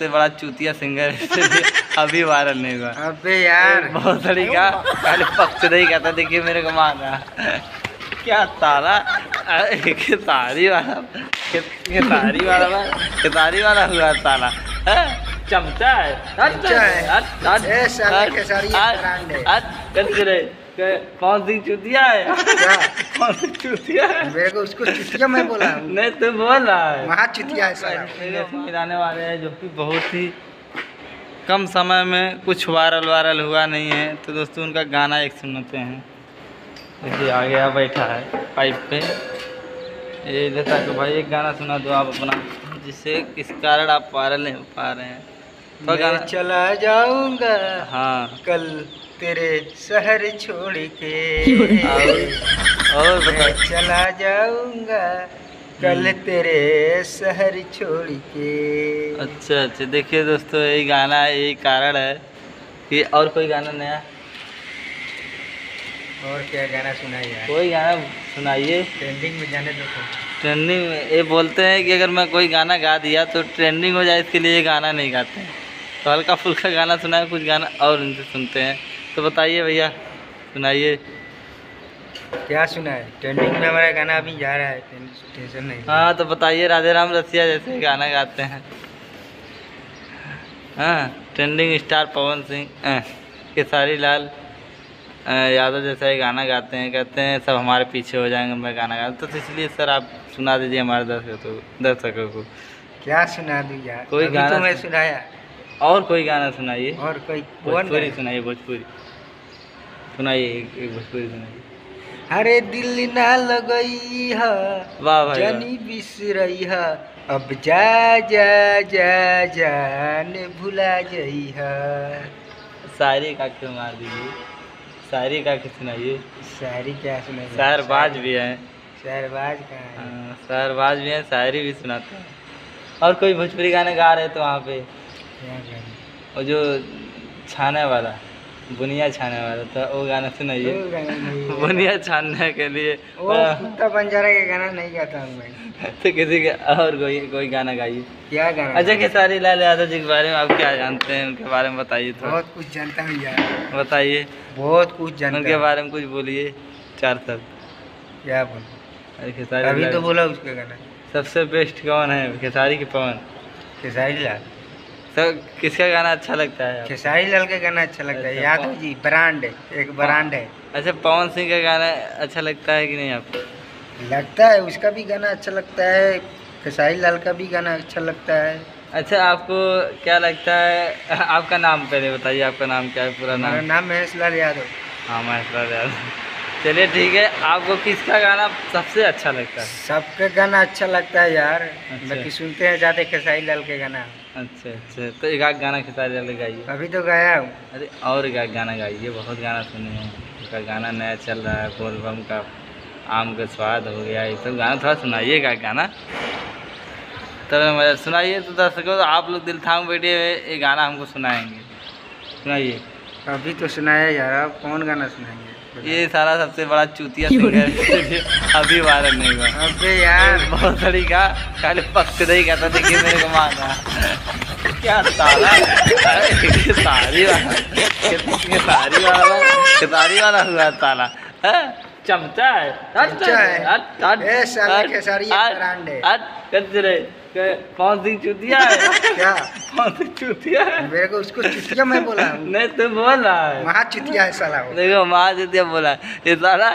सबसे बड़ा चूतिया सिंगर है अभी वायरल नहीं हुआ। अबे यार बहुत तरीका पहले पक्ष नहीं कहता, देखिए मेरे को मारा क्या तारा खेसारी वाला खेसारी वाला हुआ तारा चमचा है। कौन सी चुतिया है? कौन सी चुतिया है? मेरे को उसको चुतिया मैं बोला नहीं तुम बोल रहा है वहाँ चुतिया है। मिलाने वाले हैं जो कि बहुत ही कम समय में कुछ वायरल हुआ नहीं है, तो दोस्तों उनका गाना एक सुनते हैं। देखिए आ गया बैठा है पाइप पे, ये देता कि भाई एक गाना सुना दो आप अपना, जिससे किस कारण आप वायरल नहीं हो पा रहे हैं। तो गाना चला जाऊंगा हाँ कल तेरे शहर छोड़ के, और बता चला जाऊंगा कल तेरे शहर छोड़ के। अच्छा देखिए दोस्तों यही गाना है, यही कारण है कि और कोई गाना नया और क्या गाना सुनाइए? कोई गाना सुनाइए ट्रेंडिंग में जाने दो। ट्रेंडिंग में ये बोलते हैं कि अगर मैं कोई गाना गा दिया तो ट्रेंडिंग हो जाए, इसके लिए ये गाना नहीं गाते हैं। तो हल्का फुल्का गाना सुनाए, कुछ गाना और इनसे सुनते हैं। तो बताइए भैया सुनाइए क्या सुना है? ट्रेंडिंग में हमारा गाना अभी जा रहा है, टेंशन नहीं। हाँ तो बताइए राधे राम रसिया जैसे गाना गाते हैं। हाँ ट्रेंडिंग स्टार पवन सिंह खेसारी लाल यादव जैसा ही गाना गाते हैं, कहते हैं सब हमारे पीछे हो जाएंगे मैं गाना गाता, तो इसलिए सर आप सुना दीजिए हमारे दर्शकों को। क्या सुना दूँ यार? कोई गाना तो मैं सुनाया, और कोई गाना सुनाइए। और कोई भोजपुरी सुनाइए, भोजपुरी सुनाइए, एक भोजपुरी सुनाइए। अरे दिल ना लगई है वाह भाई जानी बिसरई है, अब जा जा जा जान भुला जई है। शायरी का क्यों मार दीजिए, शायरी का के सुनाइए। शायरी क्या सुनाई? शायरबाज भी हैं, शायरबाज का शायरबाज भी हैं, शायरी भी सुनाते हैं। और कोई भोजपुरी गाने गा रहे तो वहाँ पे और जो छाने वाला बुनिया छाने वाला था वो गाना सुनाइए। बुनिया छानने के लिए कुत्ता बंजारा का गाना नहीं गाता हूँ मैं। तो किसी के और कोई गाना गाइए। क्या गाना? अच्छा खेसारी लाल यादव जी के बारे में आप क्या जानते हैं, उनके बारे में बताइए। तो बहुत कुछ जानता हूँ यार। बताइए, बहुत कुछ जानता उनके बारे में कुछ बोलिए, 4 शब्द। क्या बोल? अरे खेसारी अभी तो बोला उसका गाना। सबसे बेस्ट कौन है, खेसारी के पवन? खेसारी लाल। तो किसका गाना अच्छा लगता है? खेसारी लाल का गाना अच्छा लगता है। यादव जी ब्रांड एक ब्रांड है। अच्छा पवन सिंह का गाना अच्छा लगता है कि नहीं आपको? लगता है, उसका भी गाना अच्छा लगता है, खेसारी लाल का भी गाना अच्छा लगता है। अच्छा आपको क्या लगता है, आपका नाम पहले बताइए, आपका नाम क्या है पूरा नाम? मेरा नाम महेश लाल यादव। हाँ महेश लाल यादव। चलिए ठीक है, आपको किसका गाना सबसे अच्छा लगता है? सबका गाना अच्छा लगता है यार। अच्छा। बाकी सुनते हैं ज़्यादा खेसारी लाल के गाना। अच्छा तो एक आध गाना खेसारी लाल गाइए। अभी तो गाया हूँ। अरे और एक आध गाना गाइए, बहुत गाना सुने हैं। उसका गाना नया चल रहा है, बोलबम का, आम का स्वाद हो गया, ये सब गाना थोड़ा सुनाइएगा गाना। तब सुनाइए तो दर्शकों, तो आप लोग दिल थाम बैठे ये गाना हमको सुनाएंगे, सुनाइए। अभी तो सुनाया यार, आप कौन गाना सुनाएंगे? ये सारा सबसे बड़ा चूतिया सिंगर अभी वायरल नहीं हुआ। अबे यार बहुत तरीका पहले पक्ष नहीं कहता, देखिए मेरे को मारा क्या तारा खेसारी वाला हुआ तारा चमचा है। कौन सी चूतिया है? क्या कौन सी चूतिया है? मेरे को उसको चुतिया मैं बोला हूँ। नहीं तुम बोल रहा है महा चुतिया है साला वो। देखो महा चुतिया बोला, ये साला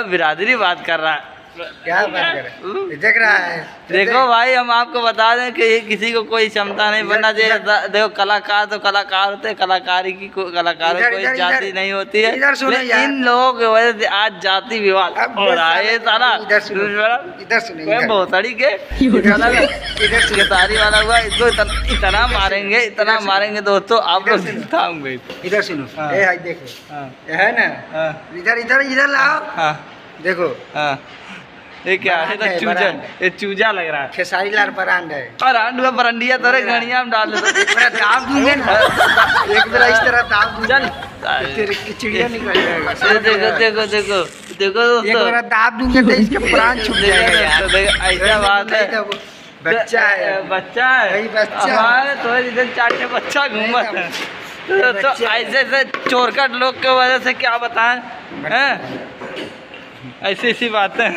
बिरादरी बात कर रहा है। क्या बात कर रहा है? देख रहा है? देखो भाई हम आपको बता दें कि किसी को कोई क्षमता नहीं बनना चाहिए। देखो कलाकार तो कलाकार होते हैं, कलाकारी की कलाकारों की कोई जाति नहीं होती है। इन लोगों की वजह से आज जाति विवाद हो रहा है सारा। इधर सुनिए, भोसड़ी के खेसारी वाला हुआ, इसको इतना मारेंगे, इतना मारेंगे दोस्तों, आप लोग दिखाऊंगे। इधर सुनो, ये देखो है ना, इधर लाओ, देखो ये क्या है? तो चूजा, ये चूजा लग रहा है। खेसारी लाल ब्रांड है। और आंडू बरंडिया तोरे घड़िया में डाल दो, दाब दूंगे ना, एक बार इस तरह दाब दूंगा, तेरे की चिड़िया निकल जाएगा। देखो दोस्तों, एक बार दाब दूंगे तो इसके प्राण छूट जाएगा यार। ऐसा बात है, बच्चा है। बच्चा है। वही बच्चा। हमारे तो इधर 4 बच्चा घूमत है। तो ऐसे ऐसे चोरकट लोग के वजह से क्या बताएं हैं, ऐसी ऐसी बातें।